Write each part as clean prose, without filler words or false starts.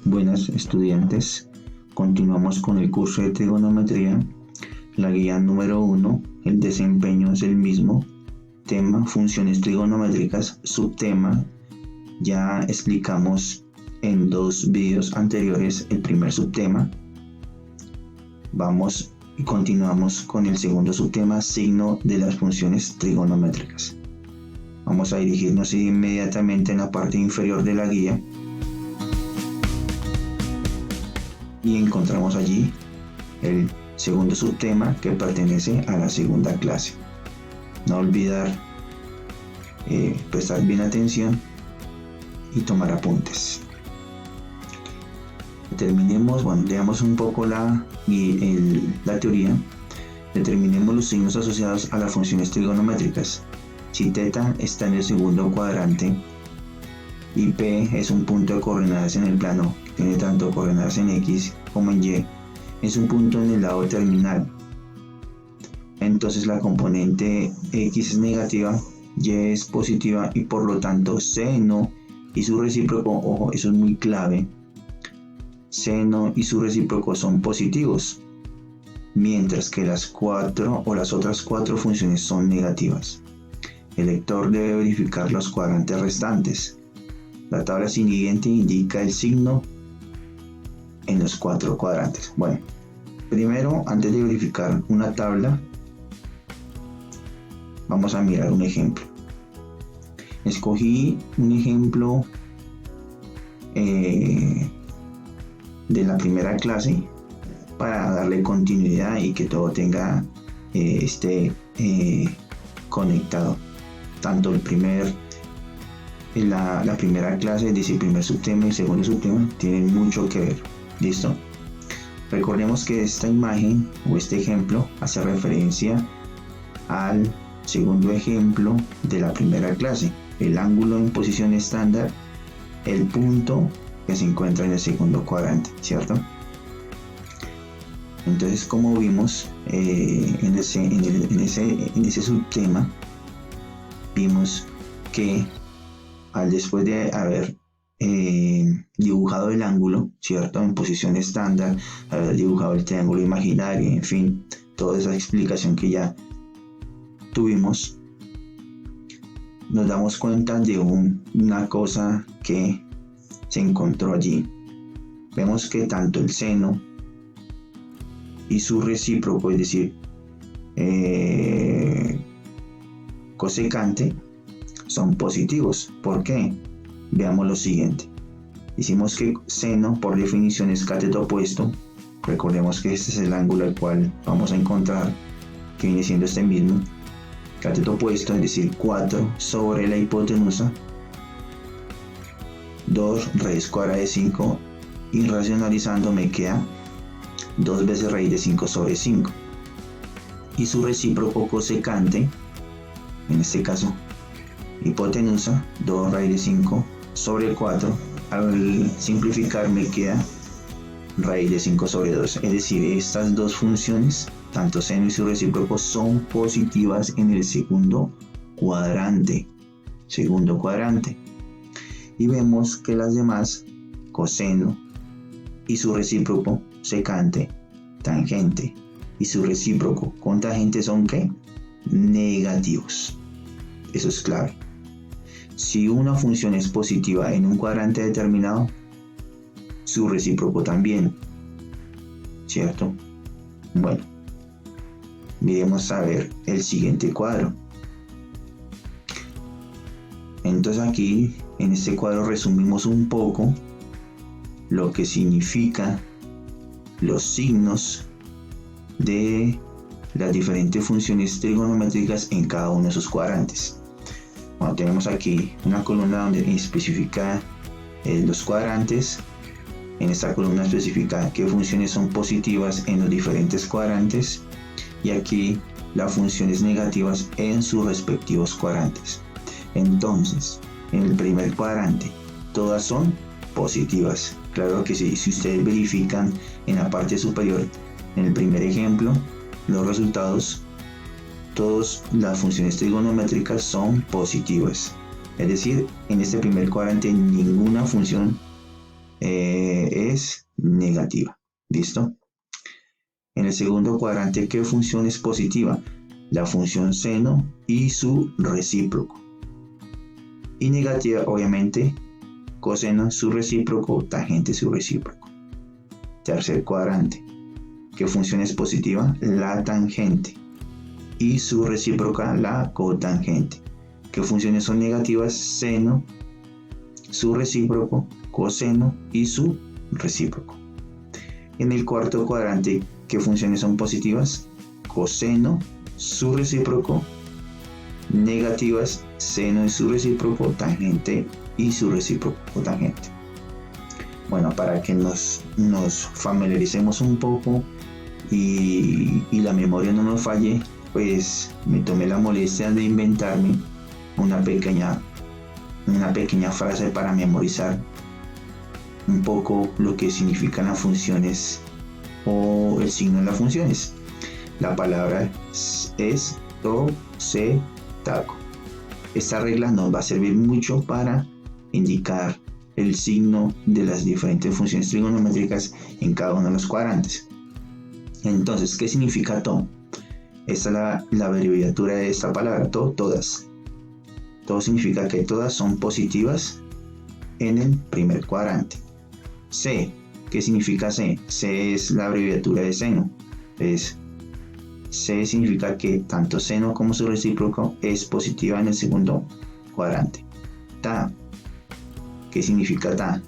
Buenas estudiantes, continuamos con el curso de trigonometría, la guía número 1, el desempeño es el mismo, tema funciones trigonométricas, subtema, ya explicamos en 2 videos anteriores el primer subtema, vamos y continuamos con el segundo subtema, signo de las funciones trigonométricas. Vamos a dirigirnos inmediatamente en la parte inferior de la guía y encontramos allí el segundo subtema que pertenece a la segunda clase. No olvidar prestar bien atención y tomar apuntes. Veamos un poco la teoría. Determinemos los signos asociados a las funciones trigonométricas. Si θ está en el segundo cuadrante y P es un punto de coordenadas en el plano que tiene tanto coordenadas en X como en Y, es un punto en el lado terminal. Entonces la componente X es negativa, Y es positiva y por lo tanto seno y su recíproco, ojo, eso es muy clave, seno y su recíproco son positivos, mientras que las otras cuatro funciones son negativas. El lector debe verificar los cuadrantes restantes. La tabla siguiente indica el signo en los 4 cuadrantes. Bueno, primero, antes de verificar una tabla, vamos a mirar un ejemplo. Escogí un ejemplo de la primera clase para darle continuidad y que todo esté conectado. Tanto la primera clase, es decir, el primer subtema y el segundo subtema, tienen mucho que ver. ¿Listo? Recordemos que esta imagen o este ejemplo hace referencia al segundo ejemplo de la primera clase. El ángulo en posición estándar, el punto que se encuentra en el segundo cuadrante, ¿cierto? Entonces, como vimos en ese subtema, vimos que después de haber dibujado el ángulo, ¿cierto? En posición estándar, haber dibujado el triángulo imaginario, en fin, toda esa explicación que ya tuvimos, nos damos cuenta de una cosa que se encontró allí. Vemos que tanto el seno y su recíproco, es decir, cosecante, son positivos. ¿Por qué? Veamos lo siguiente. Hicimos que seno por definición es cateto opuesto. Recordemos que este es el ángulo al cual vamos a encontrar, que viene siendo este mismo. Cateto opuesto, es decir, 4 sobre la hipotenusa, 2 raíz cuadrada de 5, y racionalizando me queda 2 veces raíz de 5 sobre 5. Y su recíproco cosecante, en este caso hipotenusa, 2 raíz de 5 sobre 4, al simplificar me queda raíz de 5 sobre 2. Es decir, estas dos funciones, tanto seno y su recíproco, son positivas en el segundo cuadrante. Y vemos que las demás, coseno y su recíproco, secante, tangente y su recíproco cotangente, son ¿qué? Negativos. Eso es clave. Si una función es positiva en un cuadrante determinado, su recíproco también, ¿cierto? Bueno, miremos a ver el siguiente cuadro. Entonces aquí, en este cuadro, resumimos un poco lo que significa los signos de las diferentes funciones trigonométricas en cada uno de sus cuadrantes. Bueno, tenemos aquí una columna donde especifica los cuadrantes. En esta columna especifica qué funciones son positivas en los diferentes cuadrantes y aquí las funciones negativas en sus respectivos cuadrantes. Entonces, en el primer cuadrante, todas son positivas. Claro que sí, si ustedes verifican en la parte superior, en el primer ejemplo, los resultados, todas las funciones trigonométricas son positivas. Es decir, en este primer cuadrante ninguna función es negativa. ¿Listo? En el segundo cuadrante, ¿qué función es positiva? La función seno y su recíproco. Y negativa, obviamente, coseno, su recíproco, tangente, su recíproco. Tercer cuadrante, ¿qué función es positiva? La tangente. Y su recíproca, la cotangente. ¿Qué funciones son negativas? Seno, su recíproco, coseno y su recíproco. En el cuarto cuadrante, ¿qué funciones son positivas? Coseno, su recíproco, negativas, seno y su recíproco, tangente y su recíproco, cotangente. Bueno, para que nos familiaricemos un poco y la memoria no nos falle, pues me tomé la molestia de inventarme una pequeña frase para memorizar un poco lo que significan las funciones o el signo de las funciones. La palabra es to, se, taco. Esta regla nos va a servir mucho para indicar el signo de las diferentes funciones trigonométricas en cada uno de los cuadrantes. Entonces, ¿qué significa to? Esta es la abreviatura de esta palabra, to, todas. Todo significa que todas son positivas en el primer cuadrante. C, ¿qué significa C? C es la abreviatura de seno. Entonces, C significa que tanto seno como su recíproco es positiva en el segundo cuadrante. Ta, ¿qué significa ta?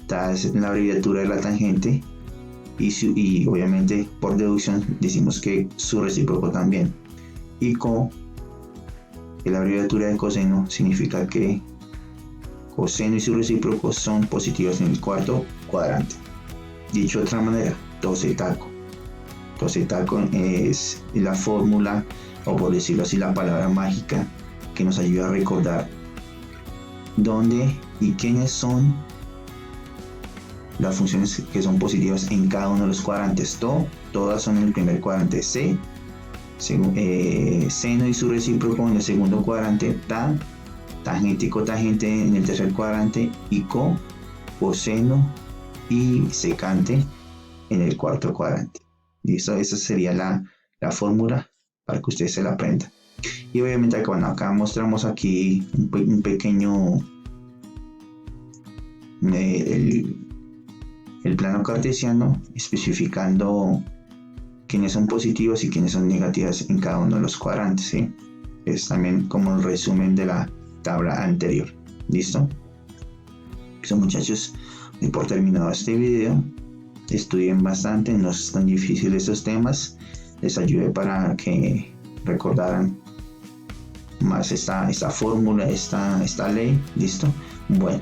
Ta es la abreviatura de la tangente y obviamente por deducción decimos que su recíproco también. Y co, que la abreviatura de coseno, significa que coseno y su recíproco son positivos en el cuarto cuadrante. Dicho de otra manera, tosetaco. Tosetaco es la fórmula, o por decirlo así, la palabra mágica que nos ayuda a recordar dónde y quiénes son las funciones que son positivas en cada uno de los cuadrantes. Todas son en el primer cuadrante. C, seno y su recíproco en el segundo cuadrante. Ta, tangente y cotangente en el tercer cuadrante. Y co, coseno y secante en el cuarto cuadrante. ¿Listo? Esa sería la fórmula para que ustedes se la aprendan. Y obviamente acá mostramos aquí un pequeño el plano cartesiano, especificando quiénes son positivos y quiénes son negativas en cada uno de los cuadrantes, ¿sí? Es también como el resumen de la tabla anterior. ¿Listo? Eso, muchachos, doy por terminado este video. Estudien bastante, no es tan difícil estos temas. Les ayude para que recordaran más esta fórmula, esta ley. ¿Listo? Bueno,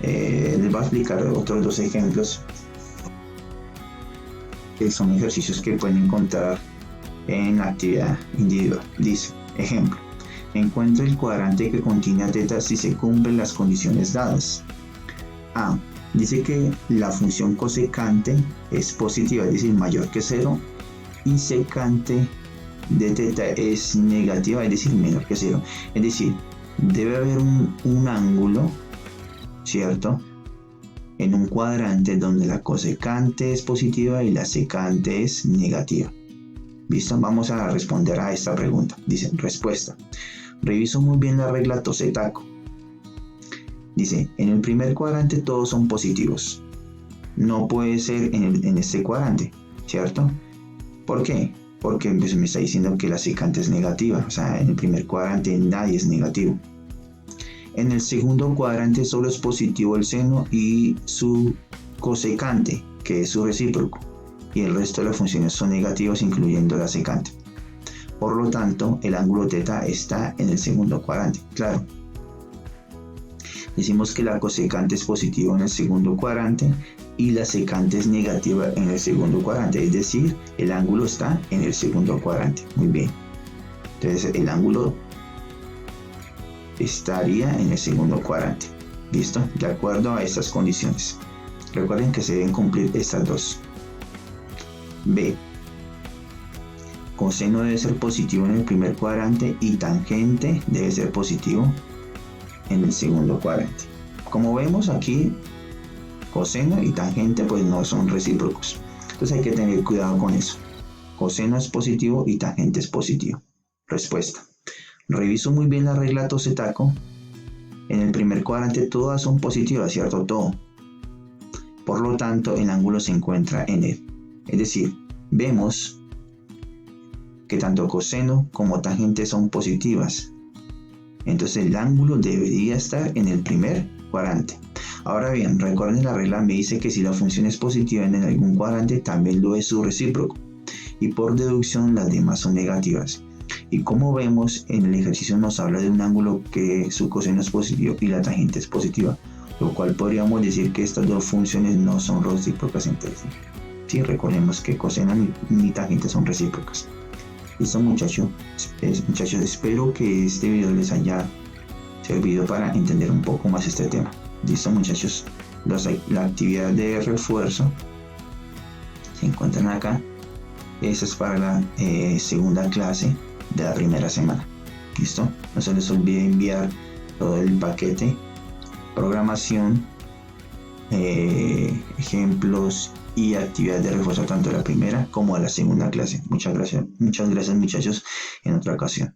les voy a explicar otros dos ejemplos que son ejercicios que pueden encontrar en la actividad individual. Dice, ejemplo, encuentra el cuadrante que contiene a teta si se cumplen las condiciones dadas. A, dice que la función cosecante es positiva, es decir, mayor que 0, y secante de teta es negativa, es decir, menor que 0. Es decir, debe haber un ángulo, ¿cierto?, en un cuadrante donde la cosecante es positiva y la secante es negativa. ¿Listo? Vamos a responder a esta pregunta. Dice, respuesta. Reviso muy bien la regla tosetaco. Dice, en el primer cuadrante todos son positivos. No puede ser en este cuadrante, ¿cierto? ¿Por qué? Porque pues, me está diciendo que la secante es negativa. O sea, en el primer cuadrante nadie es negativo. En el segundo cuadrante solo es positivo el seno y su cosecante, que es su recíproco. Y el resto de las funciones son negativas, incluyendo la secante. Por lo tanto, el ángulo teta está en el segundo cuadrante. Claro. Decimos que la cosecante es positiva en el segundo cuadrante y la secante es negativa en el segundo cuadrante. Es decir, el ángulo está en el segundo cuadrante. Muy bien. Entonces, el ángulo estaría en el segundo cuadrante. ¿Listo? De acuerdo a estas condiciones. Recuerden que se deben cumplir estas dos. B. Coseno debe ser positivo en el primer cuadrante y tangente debe ser positivo en el segundo cuadrante. Como vemos aquí, Coseno y tangente pues no son recíprocos. Entonces hay que tener cuidado con eso. Coseno es positivo y tangente es positivo. Respuesta. Reviso muy bien la regla Tose-Tako. En el primer cuadrante todas son positivas, ¿cierto? Todo. Por lo tanto, el ángulo se encuentra en él. Es decir, vemos que tanto coseno como tangente son positivas. Entonces el ángulo debería estar en el primer cuadrante. Ahora bien, recuerden la regla me dice que si la función es positiva en algún cuadrante, también lo es su recíproco. Y por deducción las demás son negativas. Y como vemos en el ejercicio nos habla de un ángulo que su coseno es positivo y la tangente es positiva, lo cual podríamos decir que estas dos funciones no son recíprocas entre sí. Sí, recordemos que coseno ni tangente son recíprocas. Listo muchachos, espero que este video les haya servido para entender un poco más este tema. Listo muchachos, la actividad de refuerzo se encuentran acá. Esa es para la segunda clase de la primera semana. Listo, no se les olvide enviar todo el paquete, programación, ejemplos y actividades de refuerzo tanto de la primera como de la segunda clase. Muchas gracias muchachos, en otra ocasión.